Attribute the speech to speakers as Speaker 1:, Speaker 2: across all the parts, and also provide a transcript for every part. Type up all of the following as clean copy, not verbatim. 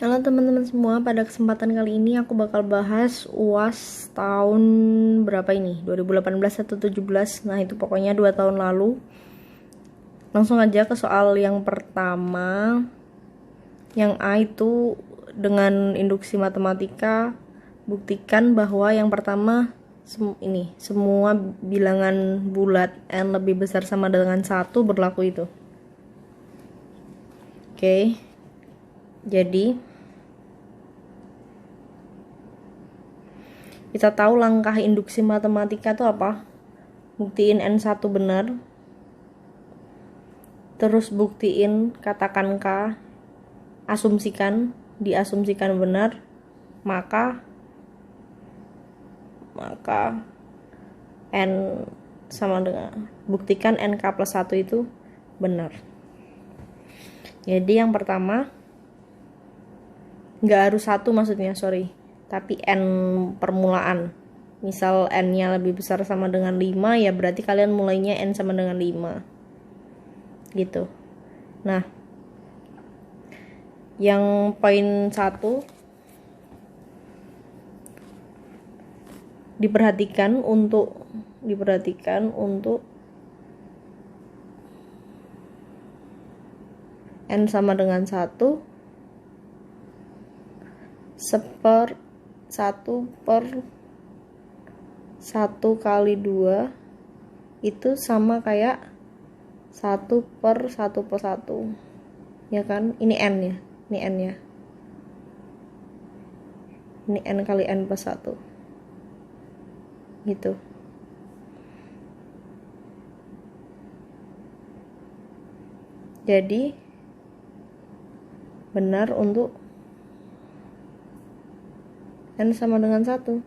Speaker 1: Halo teman-teman semua, pada kesempatan kali ini aku bakal bahas UAS tahun berapa ini? 2018 atau 17. Nah, itu pokoknya 2 tahun lalu. Langsung aja ke soal yang pertama. Yang A itu dengan induksi matematika, buktikan bahwa yang pertama semua bilangan bulat n lebih besar sama dengan 1 berlaku itu. Oke. Jadi kita tahu langkah induksi matematika itu apa? Buktiin N1 benar. Terus buktiin katakan K, diasumsikan benar, maka N sama dengan buktikan NK plus 1 itu benar. Jadi yang pertama nggak harus 1 maksudnya, tapi N permulaan. Misal N-nya lebih besar sama dengan 5, ya berarti kalian mulainya N sama dengan 5 gitu. Nah, yang poin 1 diperhatikan untuk N sama dengan 1 1/1 kali 2 itu sama kayak 1/1/1, ya kan? Ini N ya, ini N ya, ini N kali N plus 1 gitu. Jadi benar untuk N sama dengan 1.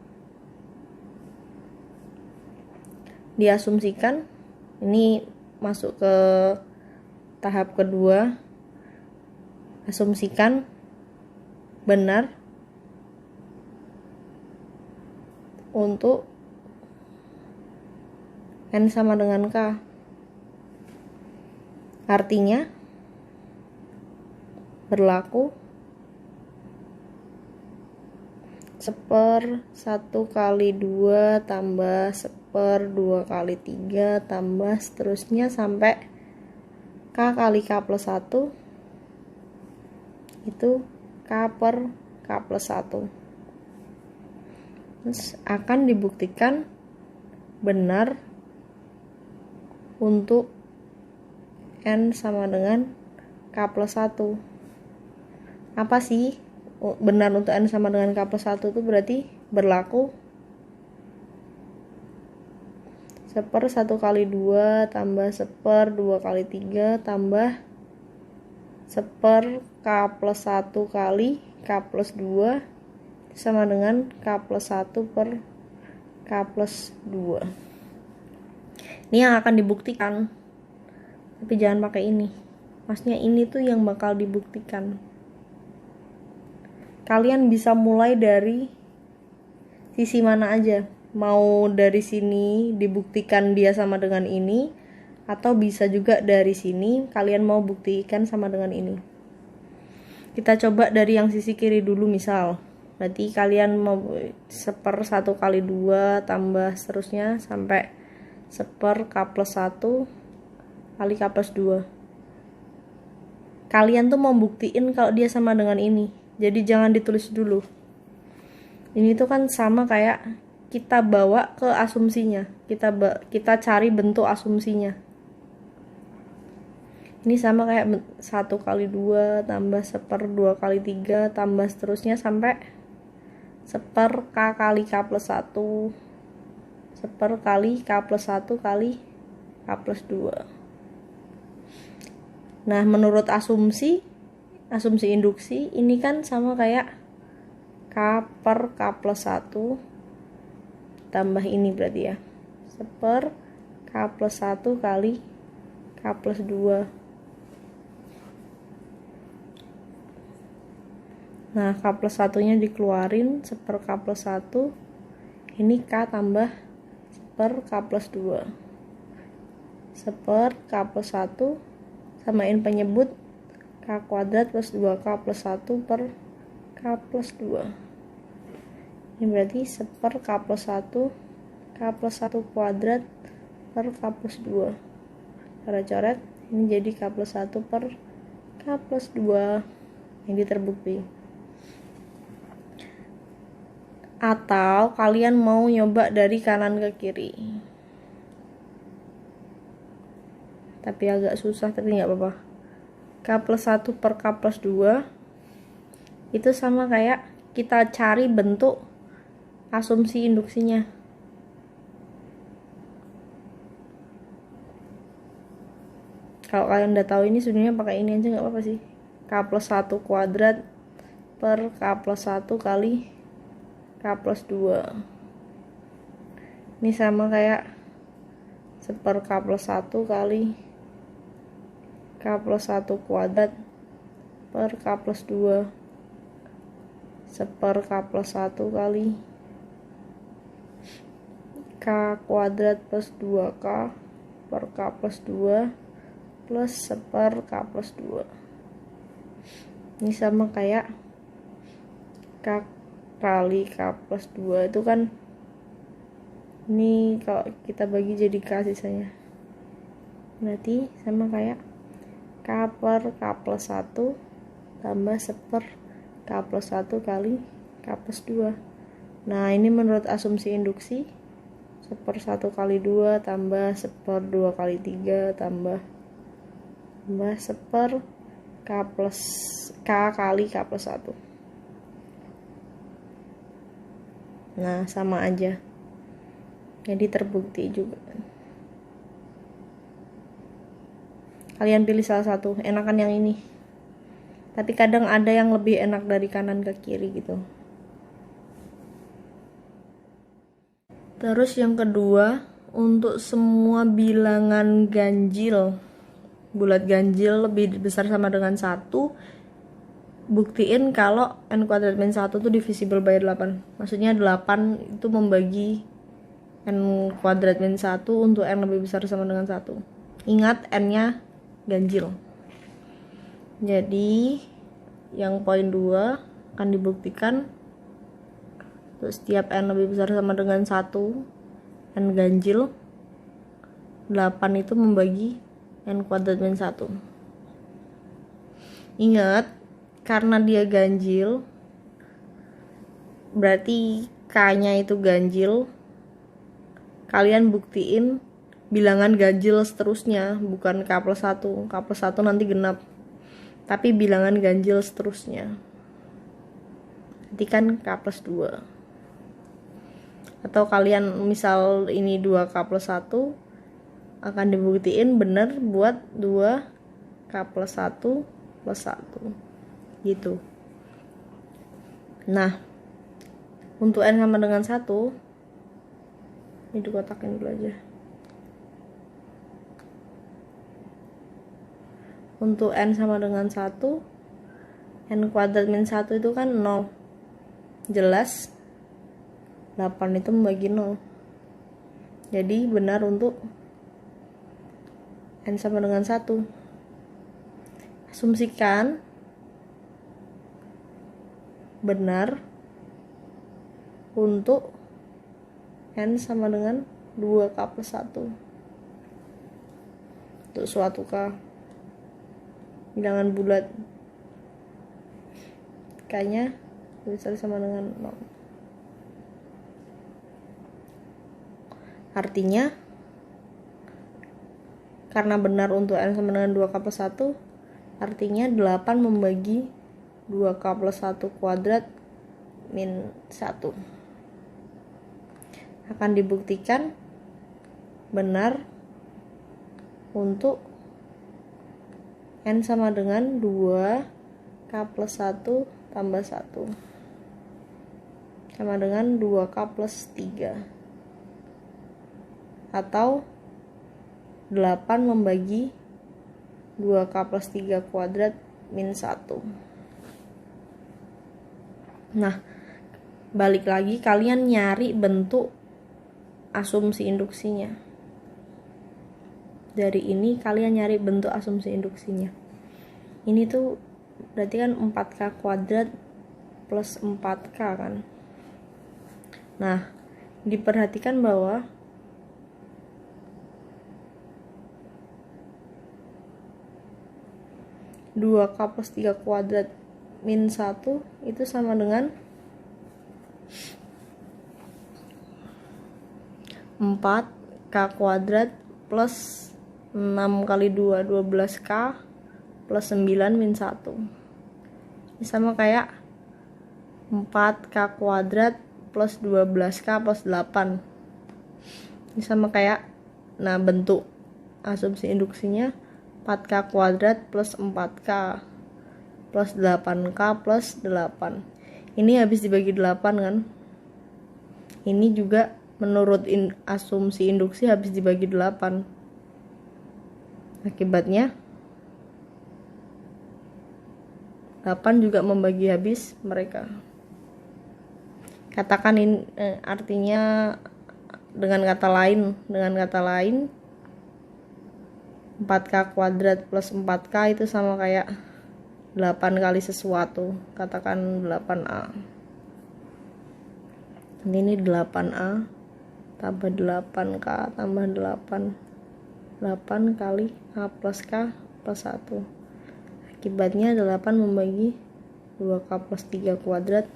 Speaker 1: Diasumsikan, ini masuk ke tahap kedua. Asumsikan benar untuk N sama dengan K. Artinya berlaku 1/1 kali 2 tambah 1/2 kali 3 tambah seterusnya sampai K kali K plus 1 itu K per K plus 1. Terus akan dibuktikan benar untuk N sama dengan K plus 1. Apa sih benar untuk N sama dengan K plus 1 itu? Berarti berlaku 1/1 kali 2 tambah 1/2 kali 3 tambah 1/K plus 1 kali K plus 2 sama dengan K plus 1 per K plus 2. Ini yang akan dibuktikan, tapi jangan pakai ini. Maksudnya ini tuh yang bakal dibuktikan. Kalian bisa mulai dari sisi mana aja. Mau dari sini dibuktikan dia sama dengan ini, atau bisa juga dari sini kalian mau buktikan sama dengan ini. Kita coba dari yang sisi kiri dulu. Misal berarti kalian mau 1/1 kali 2 tambah seterusnya sampai 1/K plus 1 kali K plus 2. Kalian tuh mau buktiin kalau dia sama dengan ini. Jadi jangan ditulis dulu. Ini tuh kan sama kayak kita bawa ke asumsinya. Kita cari bentuk asumsinya. Ini sama kayak 1 kali 2 tambah 1/2 kali 3 tambah seterusnya sampai 1/K kali K plus 1 kali K plus 1 kali K plus 2. Nah, menurut asumsi induksi ini kan sama kayak K per K plus 1 tambah ini berarti ya 1/K plus 1 kali K plus 2. Nah, K plus 1 nya dikeluarin 1/K plus 1, ini K tambah 1/K plus 2. 1/K plus 1 samain penyebut K kuadrat plus 2K plus 1 per plus 2. Ini berarti 1/k plus 1 k plus 1 kuadrat per k plus 2. Cara coret ini jadi k plus 1 per k plus 2. Ini terbukti. Atau kalian mau nyoba dari kanan ke kiri, tapi agak susah, tapi nggak apa-apa. K plus 1 per K plus 2 itu sama kayak kita cari bentuk asumsi induksinya. Kalau kalian udah tahu ini, sebenarnya pakai ini aja nggak apa-apa sih. K plus 1 kuadrat per K plus 1 kali K plus 2. Ini sama kayak 1/K plus 1 kali K plus 1 kuadrat per K plus 2. 1/K plus 1 kali K kuadrat plus 2K per K plus 2 plus 1/K plus 2. Ini sama kayak K kali K plus 2 itu kan, ini kalau kita bagi jadi K sisanya, berarti sama kayak K per K plus 1 tambah 1/K plus 1 kali K plus 2. Nah ini menurut asumsi induksi 1/1 kali 2 tambah 1/2 kali 3 tambah 1/K plus K kali K plus 1. Nah sama aja, jadi terbukti juga. Kalian pilih salah satu, enakan yang ini, tapi kadang ada yang lebih enak dari kanan ke kiri gitu. Terus yang kedua, untuk semua bilangan ganjil, bulat ganjil lebih besar sama dengan 1, buktiin kalau n kuadrat min 1 itu divisible by 8. Maksudnya 8 itu membagi n kuadrat min 1 untuk n lebih besar sama dengan 1. Ingat n nya ganjil. Jadi yang poin 2 akan dibuktikan untuk setiap n lebih besar sama dengan 1, n ganjil, 8 itu membagi n kuadrat min 1. Ingat, karena dia ganjil, berarti K-nya itu ganjil. Kalian buktiin bilangan ganjil seterusnya, bukan K plus 1. K plus 1 nanti genap, tapi bilangan ganjil seterusnya. Nanti kan K plus 2. Atau kalian misal ini 2K plus 1, akan dibuktiin benar buat 2K plus 1 plus 1 gitu. Nah untuk n sama dengan 1, ini dikotakin dulu aja. Untuk n sama dengan 1, n kuadrat min 1 itu kan 0. Jelas 8 itu membagi 0. Jadi benar untuk n sama dengan 1. Asumsikan benar untuk n sama dengan 2K plus 1 untuk suatu K, bilangan bulat, K nya besar sama dengan 0. Artinya karena benar untuk n sama dengan 2K plus 1, artinya 8 membagi 2K plus 1 kuadrat min 1. Akan dibuktikan benar untuk n sama dengan 2K plus 1 tambah 1 sama dengan 2K plus 3, atau 8 membagi 2K plus 3 kuadrat min 1. Nah, balik lagi kalian nyari bentuk asumsi induksinya. Dari ini kalian nyari bentuk asumsi induksinya. Ini tuh berarti kan 4K kuadrat plus 4K kan. Nah, diperhatikan bahwa dua K plus 3 kuadrat min 1 itu sama dengan 4K kuadrat plus 6 kali 2, 12K plus 9 min 1. Ini sama kayak 4K kuadrat plus 12K plus 8. Ini sama kayak, nah bentuk asumsi induksinya 4K kuadrat plus 4K plus 8K plus 8. Ini habis dibagi 8 kan. Ini juga menurut asumsi induksi habis dibagi 8. Akibatnya 8 juga membagi habis mereka. Katakan ini artinya dengan kata lain 4K kuadrat plus 4K itu sama kayak 8 kali sesuatu, katakan 8A. Ini 8A tambah 8K tambah 8 kali A plus K plus 1. Akibatnya 8 membagi 2K plus 3 kuadrat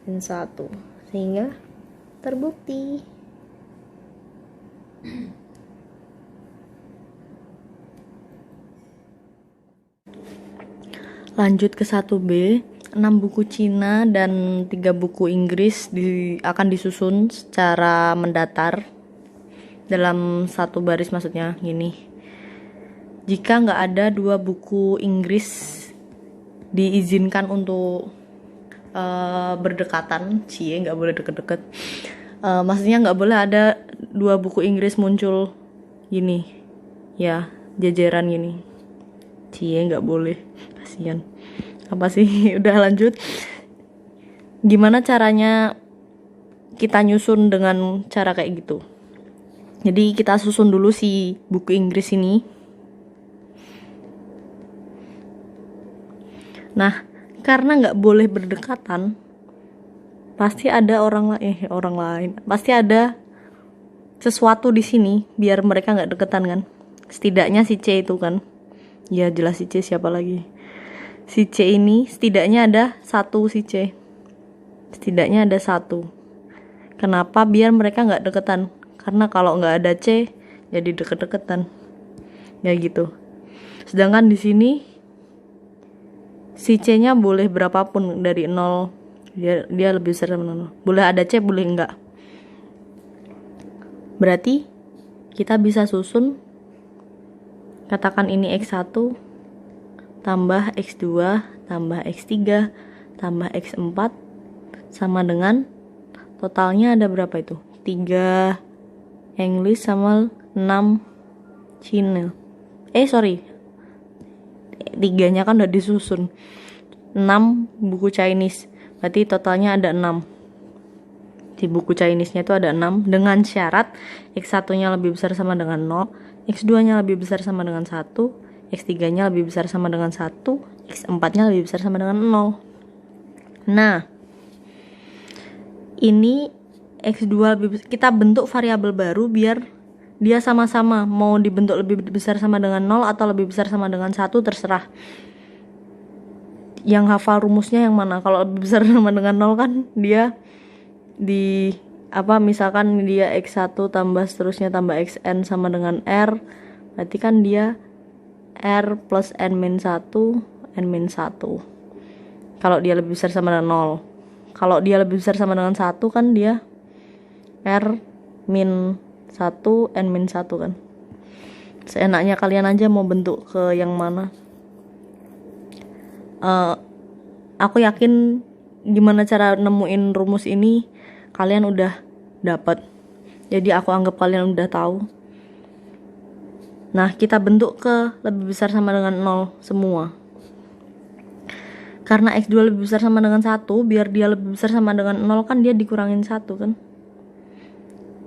Speaker 1: min 1, sehingga terbukti. Lanjut ke 1B, 6 buku Cina dan 3 buku Inggris akan disusun secara mendatar dalam satu baris, maksudnya gini. Jika nggak ada 2 buku Inggris diizinkan untuk berdekatan, nggak boleh deket-deket. Maksudnya nggak boleh ada 2 buku Inggris muncul gini, ya jajaran gini. Nggak boleh, kasihan. Apa sih? Udah lanjut. Gimana caranya kita nyusun dengan cara kayak gitu? Jadi kita susun dulu si buku Inggris ini. Nah, karena nggak boleh berdekatan, pasti ada orang lain. Pasti ada sesuatu di sini biar mereka nggak deketan kan. Setidaknya si C itu kan. Ya jelas si C, siapa lagi? Si C ini setidaknya ada satu si C. Setidaknya ada satu. Kenapa? Biar mereka nggak deketan. Karena kalau nggak ada C, jadi deket-deketan. Ya gitu. Sedangkan di sini si C-nya boleh berapapun dari 0. Dia lebih besar dari 0. Boleh ada C, boleh enggak. Berarti kita bisa susun, katakan ini X1 tambah X2 tambah X3 tambah X4 sama dengan totalnya ada berapa itu? 3 English sama 6 Cina. Tiganya kan udah disusun. 6 buku Chinese. Berarti totalnya ada 6. Di buku Chinese-nya itu ada 6 dengan syarat X1-nya lebih besar sama dengan 0, X2-nya lebih besar sama dengan 1, X3-nya lebih besar sama dengan 1, X4-nya lebih besar sama dengan 0. Nah, ini X2 kita bentuk variabel baru biar dia sama-sama, mau dibentuk lebih besar sama dengan 0 atau lebih besar sama dengan 1 terserah. Yang hafal rumusnya yang mana? Kalau lebih besar sama dengan 0 kan dia misalkan dia X1 tambah seterusnya tambah Xn sama dengan R, berarti kan dia R plus N-1 N-1 kalau dia lebih besar sama dengan 0. Kalau dia lebih besar sama dengan 1 kan dia R min 1 N-1 kan. Seenaknya kalian aja mau bentuk ke yang mana. Aku yakin gimana cara nemuin rumus ini kalian udah dapat. Jadi aku anggap kalian udah tahu. Nah, kita bentuk ke lebih besar sama dengan 0 semua. Karena X2 lebih besar sama dengan 1, biar dia lebih besar sama dengan 0 kan dia dikurangin 1 kan.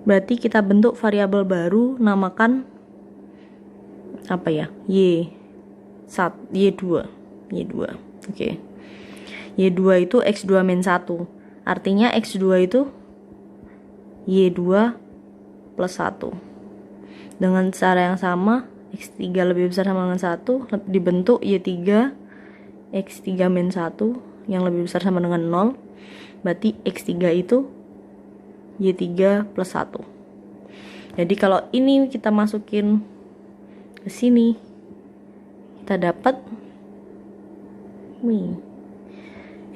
Speaker 1: Berarti kita bentuk variabel baru, namakan apa ya? Y2. Oke. Y2 itu X2 min 1. Artinya X2 itu Y2 plus 1. Dengan cara yang sama, X3 lebih besar sama dengan 1, dibentuk Y3 X3 min 1 yang lebih besar sama dengan 0. Berarti X3 itu Y3 plus 1. Jadi kalau ini kita masukin ke sini, kita dapat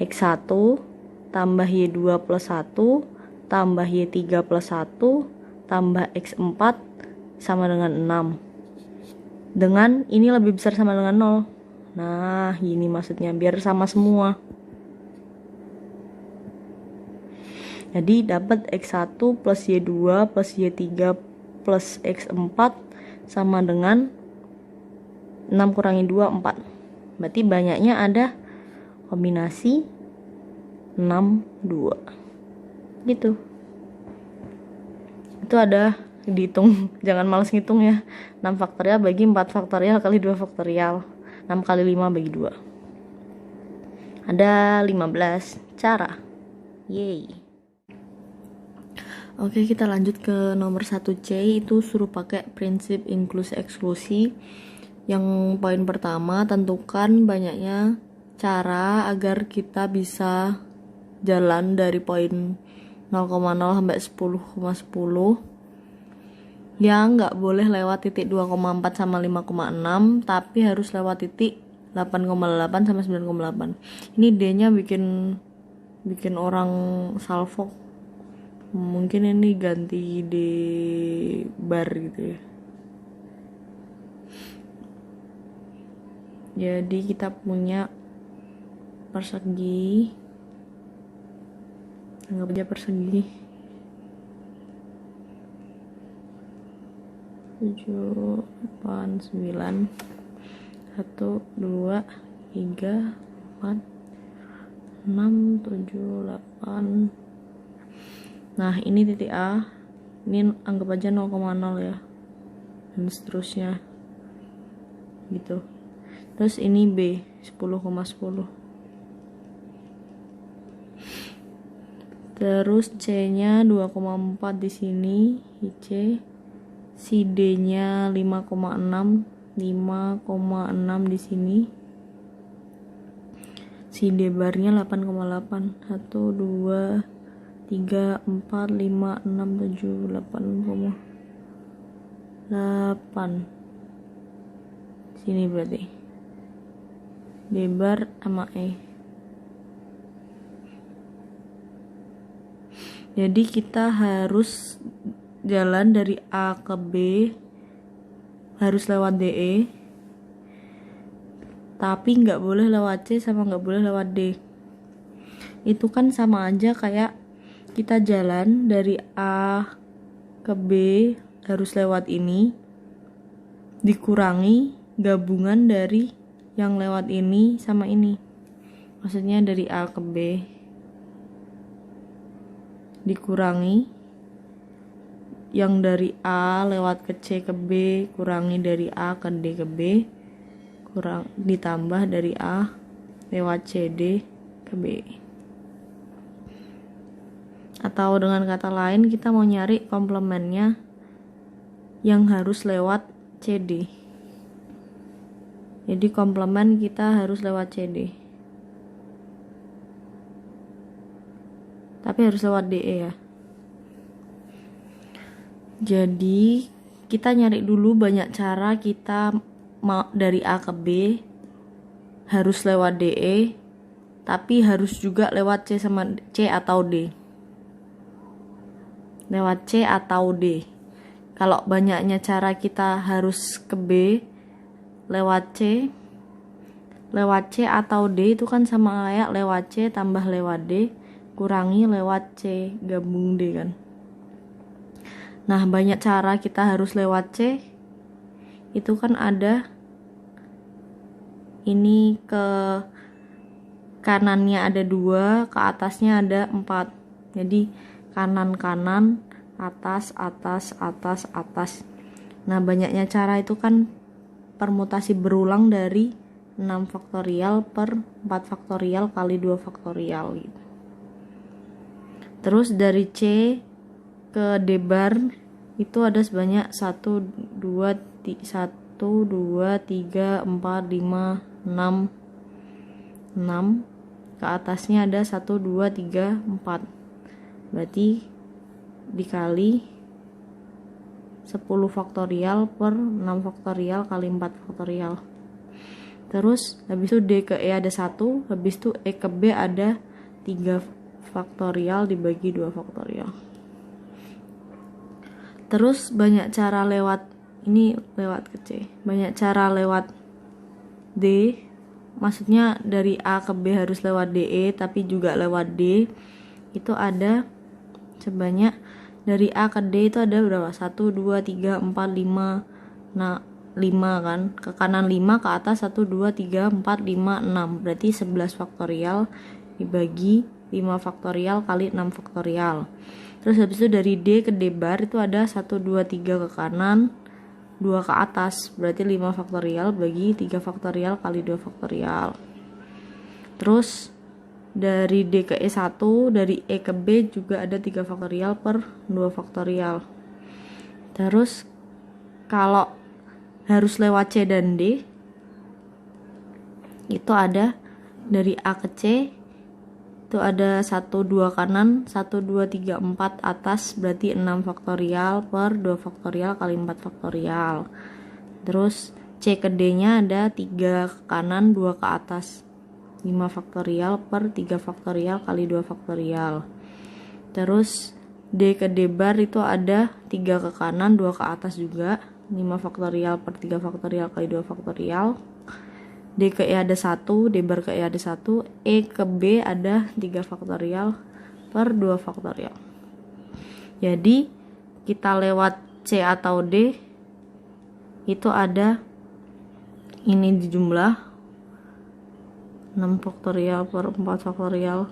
Speaker 1: X1 tambah Y2 plus 1 tambah Y3 plus 1 tambah X4 sama dengan 6. Dengan ini lebih besar sama dengan 0. Nah, gini maksudnya, biar sama semua. Jadi dapat X1 plus Y2 plus Y3 plus X4 sama dengan 6 kurangi 2, 4. Berarti banyaknya ada kombinasi 6, 2. Gitu. Itu ada dihitung, jangan males ngitung ya. 6 faktorial bagi 4 faktorial kali 2 faktorial. 6 kali 5 bagi 2. Ada 15 cara. Yeay. Oke, kita lanjut ke nomor 1C, itu suruh pakai prinsip inklusi eksklusi. Yang poin pertama, tentukan banyaknya cara agar kita bisa jalan dari poin 0,0 sampai 10,10. Yang nggak boleh lewat titik 2,4 sama 5,6, tapi harus lewat titik 8,8 sama 9,8. Ini D-nya bikin orang salfok. Mungkin ini ganti D bar gitu ya. Jadi kita punya persegi, anggap aja persegi 7, 8, 9, 1, 2, 3, 4, 6, 7, 8. Nah, ini titik A, ini anggap aja 0,0 ya, dan seterusnya gitu. Terus ini B 10,10. Terus C-nya 2,4 di sini, IC. Si D-nya 5,6 di sini. Si D barnya 8,8. 1, 2, 3, 4, 5, 6, 7, 8,8. Sini berarti D bar sama E. Jadi kita harus jalan dari A ke B, harus lewat DE, tapi nggak boleh lewat C sama nggak boleh lewat D. Itu kan sama aja kayak kita jalan dari A ke B harus lewat ini, dikurangi gabungan dari yang lewat ini sama ini. Maksudnya dari A ke B dikurangi yang dari A lewat ke C ke B, kurangi dari A ke D ke B, ditambah dari A lewat C D ke B. Atau dengan kata lain, kita mau nyari komplemennya yang harus lewat CD. Jadi komplemen kita harus lewat CD. Tapi harus lewat DE ya. Jadi kita nyari dulu banyak cara kita mau dari A ke B harus lewat DE, tapi harus juga lewat C sama C atau D. Lewat C atau D. Kalau banyaknya cara kita harus ke B lewat C atau D itu kan sama kayak lewat C tambah lewat D kurangi lewat C gabung D kan. Nah, banyak cara kita harus lewat C. Itu kan ada ini ke kanannya ada 2, ke atasnya ada 4. Jadi kanan, atas. Nah, banyaknya cara itu kan permutasi berulang dari 6 faktorial per 4 faktorial kali 2 faktorial gitu. Terus dari C ke D bar itu ada sebanyak 1 2 3 4 5 6 ke atasnya ada 1 2 3 4, berarti dikali 10 faktorial per 6 faktorial kali 4 faktorial. Terus habis itu D ke E ada 1, habis itu E ke B ada 3 faktorial dibagi 2 faktorial. Terus banyak cara lewat ini, lewat ke C. Banyak cara lewat D, maksudnya dari A ke B harus lewat DE, tapi juga lewat D. Itu ada sebanyak, dari A ke D itu ada berapa? 1 2 3 4 5. Nah, 5 kan, ke kanan 5, ke atas 1 2 3 4 5 6, berarti 11 faktorial dibagi 5 faktorial kali 6 faktorial. Terus habis itu dari D ke D bar itu ada 1 2 3 ke kanan, 2 ke atas, berarti 5 faktorial bagi 3 faktorial kali 2 faktorial. Terus dari D ke E1, dari E ke B juga ada 3 faktorial per 2 faktorial. Terus kalau harus lewat C dan D itu ada dari A ke C itu ada 1 2 kanan, 1 2 3 4 atas, berarti 6 faktorial per 2 faktorial kali 4 faktorial. Terus C ke D nya ada 3 ke kanan, 2 ke atas, 5 faktorial per 3 faktorial kali 2 faktorial. Terus D ke D bar itu ada 3 ke kanan, 2 ke atas juga, 5 faktorial per 3 faktorial kali 2 faktorial. D ke E ada 1, D bar ke E ada 1, E ke B ada 3 faktorial per 2 faktorial. Jadi kita lewat C atau D itu ada ini dijumlah 6 faktorial per 4 faktorial.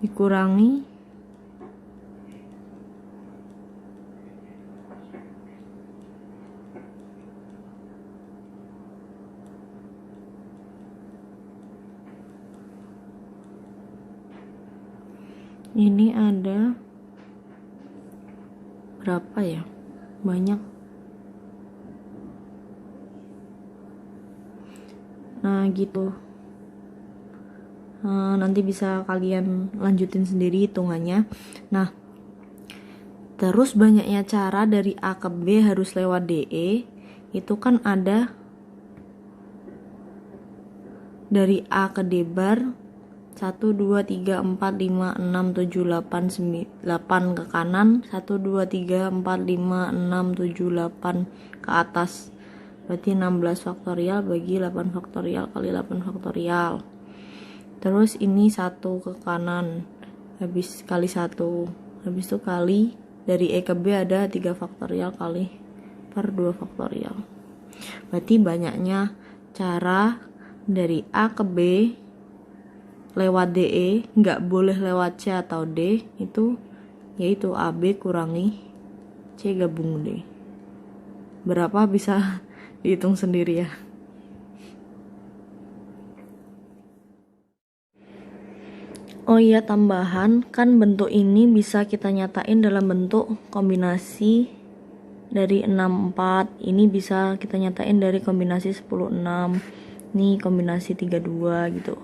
Speaker 1: Dikurangi ini ada berapa ya, banyak. Nah gitu. Nanti bisa kalian lanjutin sendiri hitungannya. Nah, terus banyaknya cara dari A ke B harus lewat DE itu kan ada dari A ke D bar 1 2 3 4 5 6 7 8 8 ke kanan, 1 2 3 4 5 6 7 8 ke atas, berarti 16 faktorial bagi 8 faktorial kali 8 faktorial. Terus ini 1 ke kanan, habis kali 1, habis itu kali dari E ke B ada 3 faktorial kali per 2 faktorial. Berarti banyaknya cara dari A ke B lewat DE, nggak boleh lewat C atau D, itu yaitu AB kurangi C gabung D. Berapa bisa dihitung sendiri ya. Oh iya, tambahan, kan bentuk ini bisa kita nyatain dalam bentuk kombinasi dari 6 4. Ini bisa kita nyatain dari kombinasi 10 6. Ini kombinasi 3 2 gitu.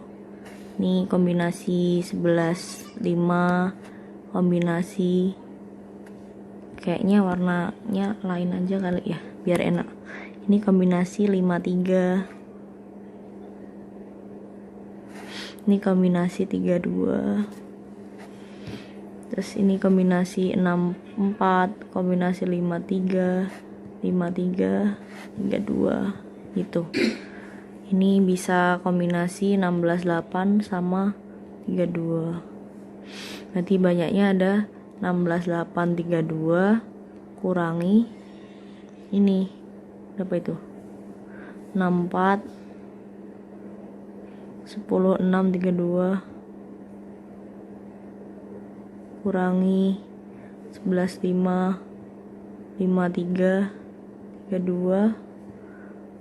Speaker 1: Ini kombinasi 11 5, kombinasi kayaknya warnanya lain aja kali ya biar enak. Ini kombinasi 5 3. Ini kombinasi 32. Terus ini kombinasi 64, kombinasi 53, 53, 32 gitu. Ini bisa kombinasi 168 sama 32. Berarti banyaknya ada 168 32 kurangi ini berapa itu? 64 10 6 32 kurangi 11 5 53 32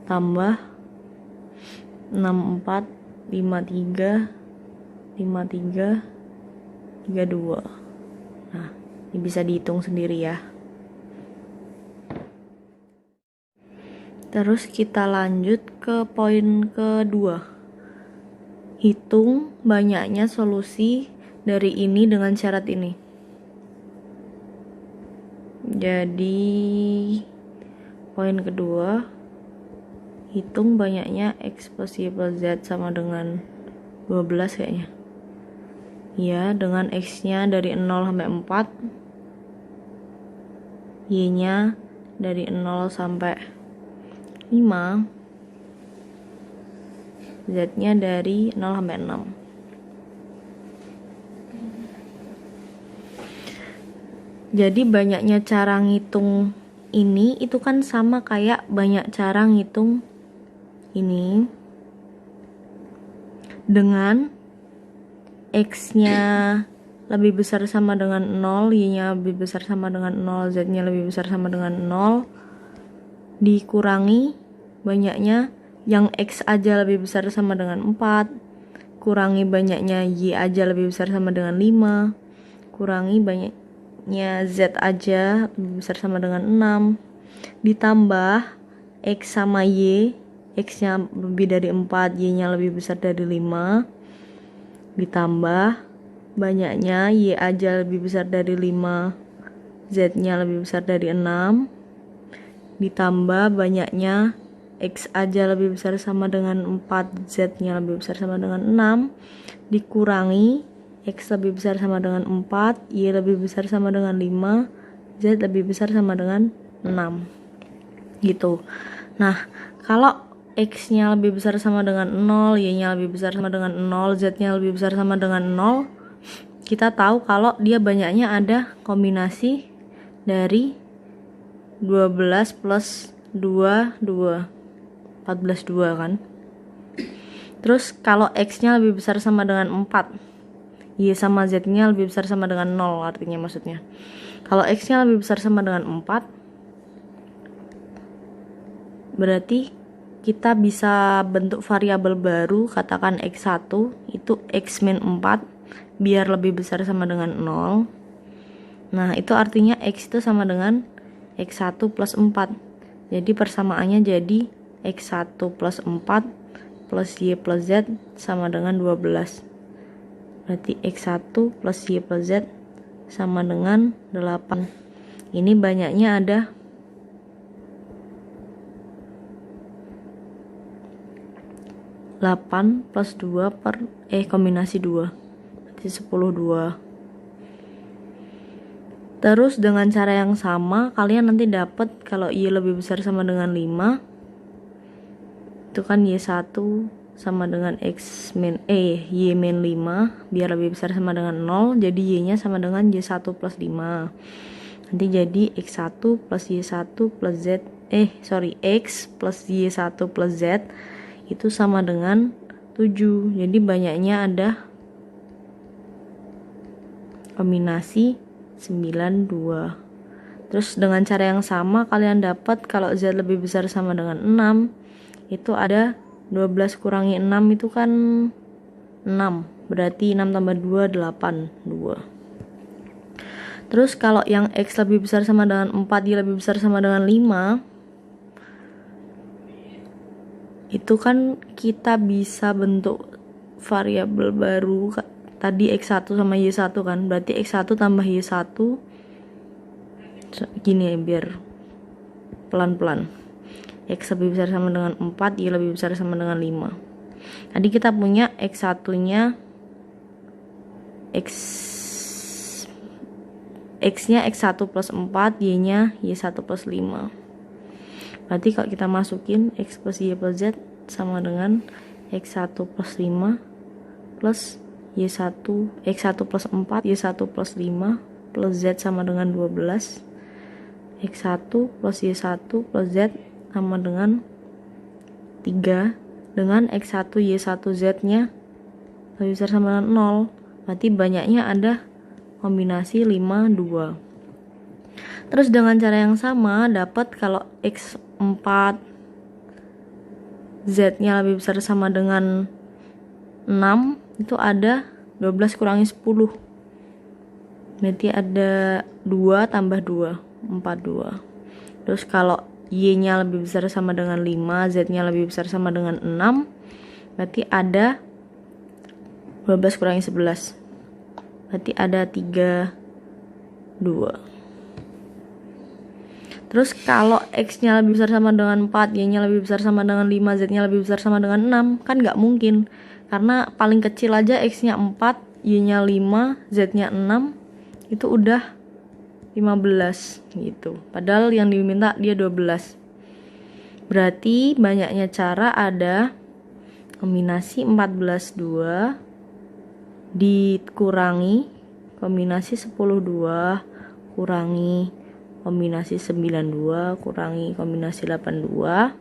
Speaker 1: tambah 64 53 53 32. Nah, ini bisa dihitung sendiri ya. Terus kita lanjut ke poin kedua. Hitung banyaknya solusi dari ini dengan syarat ini. Jadi poin kedua, hitung banyaknya x plus y plus z sama dengan 12 kayaknya. Ya, dengan x-nya dari 0 sampai 4, y-nya dari 0 sampai 5, z-nya dari 0 sampai 6. Jadi banyaknya cara ngitung ini itu kan sama kayak banyak cara ngitung ini dengan x-nya lebih besar sama dengan 0, y-nya lebih besar sama dengan 0, z-nya lebih besar sama dengan 0 dikurangi banyaknya yang x aja lebih besar sama dengan 4, kurangi banyaknya y aja lebih besar sama dengan 5, kurangi banyaknya z aja lebih besar sama dengan 6, ditambah x sama y, x-nya lebih dari 4, y-nya lebih besar dari 5, ditambah banyaknya y aja lebih besar dari 5, z-nya lebih besar dari 6, ditambah banyaknya x aja lebih besar sama dengan 4, z-nya lebih besar sama dengan 6, dikurangi x lebih besar sama dengan 4, y lebih besar sama dengan 5, z lebih besar sama dengan 6 gitu. Nah, kalau x-nya lebih besar sama dengan 0, y-nya lebih besar sama dengan 0, z-nya lebih besar sama dengan 0, kita tahu kalau dia banyaknya ada kombinasi dari 12 plus 2, 2 14, 2 kan. Terus kalau x-nya lebih besar sama dengan 4, y sama z-nya lebih besar sama dengan 0, artinya maksudnya kalau x-nya lebih besar sama dengan 4, berarti kita bisa bentuk variabel baru, katakan x1 itu x min 4 biar lebih besar sama dengan 0. Nah, itu artinya x itu sama dengan x1 plus 4. Jadi persamaannya jadi x1 plus 4 plus y plus z sama dengan 12. Berarti x1 plus y plus z sama dengan 8. Ini banyaknya ada 8 plus 2 per kombinasi 2. Berarti 10, 2. Terus dengan cara yang sama kalian nanti dapat kalau y lebih besar sama dengan 5, itu kan y1 sama dengan y min 5 biar lebih besar sama dengan 0, jadi y-nya sama dengan y1 plus 5. Nanti jadi x1 plus y1 plus z x plus y1 plus z itu sama dengan 7. Jadi banyaknya ada kombinasi 9, 2. Terus dengan cara yang sama kalian dapat kalau z lebih besar sama dengan 6, itu ada 12 kurangi 6 itu kan 6. Berarti 6 tambah 2, 8, 2. Terus kalau yang x lebih besar sama dengan 4, y lebih besar sama dengan 5, itu kan kita bisa bentuk variabel baru. Tadi x1 sama y1 kan, berarti x1 tambah y1 gini ya, biar pelan-pelan. X lebih besar sama dengan 4, y lebih besar sama dengan 5. Tadi kita punya x1 nya x-nya x1 plus 4, y-nya y1 plus 5. Berarti kalau kita masukin x plus y plus z sama dengan x1 plus 5 plus y1 x1 plus 4, y1 plus 5 plus z sama dengan 12. X1 plus y1 plus z sama dengan 3 dengan X1 Y1 Z nya lebih besar sama dengan 0. Berarti banyaknya ada kombinasi 5, 2. Terus dengan cara yang sama dapat kalau X4 Z nya lebih besar sama dengan 6, itu ada 12 kurangi 10. Berarti ada 2 tambah 2, 42. Terus kalau Y nya lebih besar sama dengan 5, Z nya lebih besar sama dengan 6, berarti ada 12 kurangi 11, berarti ada 3, 2. Terus kalau X nya lebih besar sama dengan 4, Y nya lebih besar sama dengan 5, Z nya lebih besar sama dengan 6, kan nggak mungkin, karena paling kecil aja X nya 4, Y nya 5, Z nya 6, itu udah 15 gitu. Padahal yang diminta dia 12. Berarti banyaknya cara ada kombinasi 14, 2 dikurangi kombinasi 10, 2 kurangi kombinasi 9, 2 kurangi kombinasi 8, 2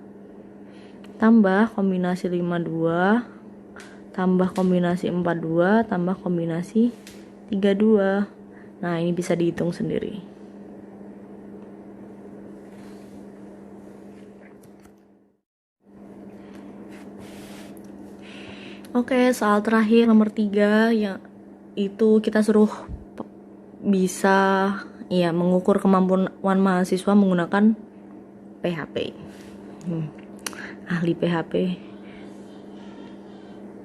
Speaker 1: tambah kombinasi 5, 2 tambah kombinasi 4, 2 tambah kombinasi 3, 2. Nah, ini bisa dihitung sendiri. Oke, soal terakhir nomor 3 yang itu kita suruh bisa mengukur kemampuan mahasiswa menggunakan PHP. Ahli PHP.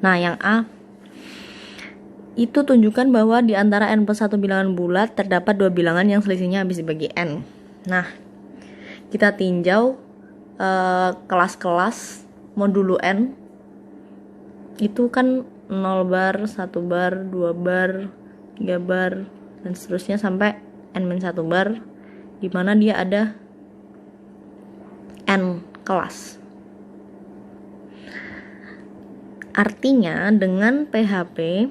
Speaker 1: Nah, yang A, itu tunjukkan bahwa di antara n+1 bilangan bulat terdapat 2 bilangan yang selisihnya habis dibagi n. Nah, kita tinjau kelas-kelas modulo n. Itu kan 0 bar, 1 bar, 2 bar, 3 bar, dan seterusnya sampai n-1 bar, di mana dia ada n kelas. Artinya dengan PHP,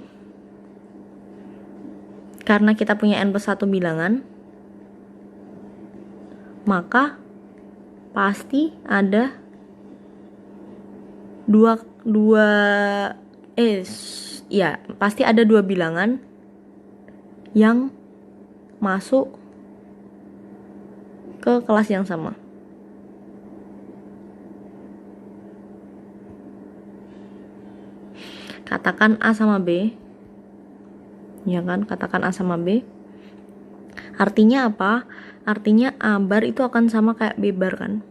Speaker 1: karena kita punya n+1 bilangan, maka pasti ada pasti ada 2 bilangan yang masuk ke kelas yang sama. Katakan A sama B, ya kan? Katakan A sama B. Artinya apa? Artinya A bar itu akan sama kayak B bar kan?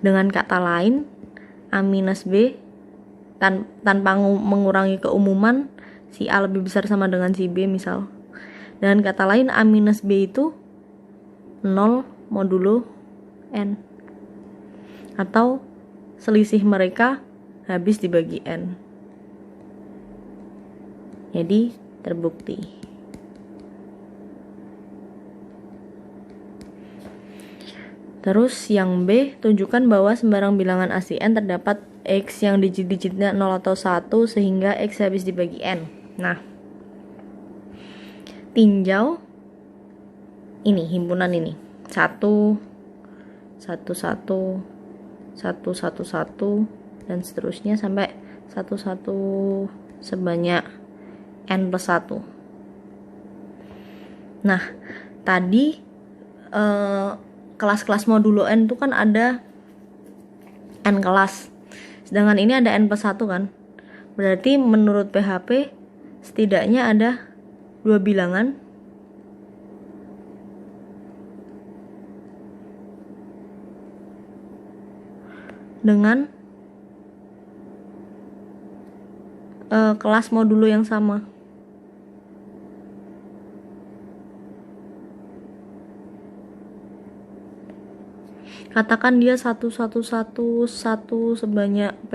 Speaker 1: Dengan kata lain, A minus B tanpa mengurangi keumuman, si A lebih besar sama dengan si B misal. Dengan kata lain, A minus B itu 0 modulo N. Atau selisih mereka habis dibagi N. Jadi terbukti. Terus yang B, tunjukkan bahwa sembarang bilangan asli N terdapat X yang digit-digitnya 0 atau 1 sehingga X habis dibagi N. Nah, tinjau ini, himpunan ini. 1, 1, 1, 1, 1, 1, dan seterusnya sampai 1, 1 sebanyak n+1. Nah, tadi kelas-kelas modulo n itu kan ada n kelas, sedangkan ini ada n+1 kan. Berarti menurut PHP setidaknya ada 2 bilangan dengan kelas modulo yang sama. Katakan dia 1, 1, 1, 1 sebanyak P,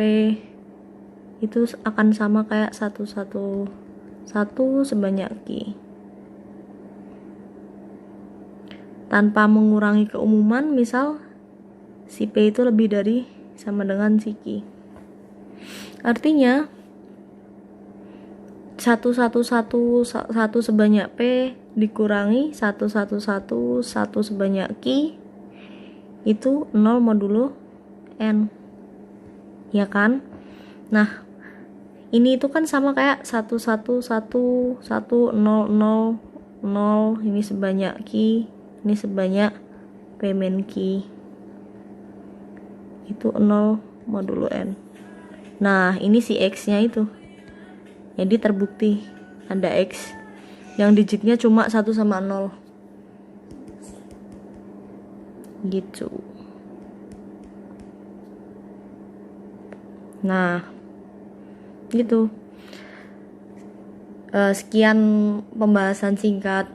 Speaker 1: itu akan sama kayak 1, 1, 1 sebanyak Q. Tanpa mengurangi keumuman, misal si P itu lebih dari sama dengan si Q. Artinya 1, 1, 1, 1 sebanyak P dikurangi 1, 1, 1, 1 sebanyak Q itu 0 modulo N, ya kan? Nah, ini itu kan sama kayak 1111000, ini sebanyak key, ini sebanyak payment key, itu 0 modulo N. Nah, ini si X nya itu, jadi terbukti ada X yang digitnya cuma 1 sama 0 gitu. Nah, gitu. Sekian pembahasan singkat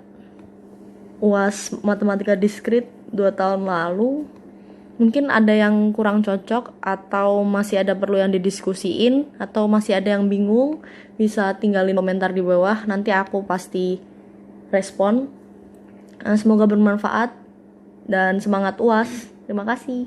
Speaker 1: UAS Matematika Diskrit 2 tahun lalu. Mungkin ada yang kurang cocok atau masih ada perlu yang didiskusiin atau masih ada yang bingung, bisa tinggalin komentar di bawah, nanti aku pasti respon. Semoga bermanfaat dan semangat UAS. Terima kasih.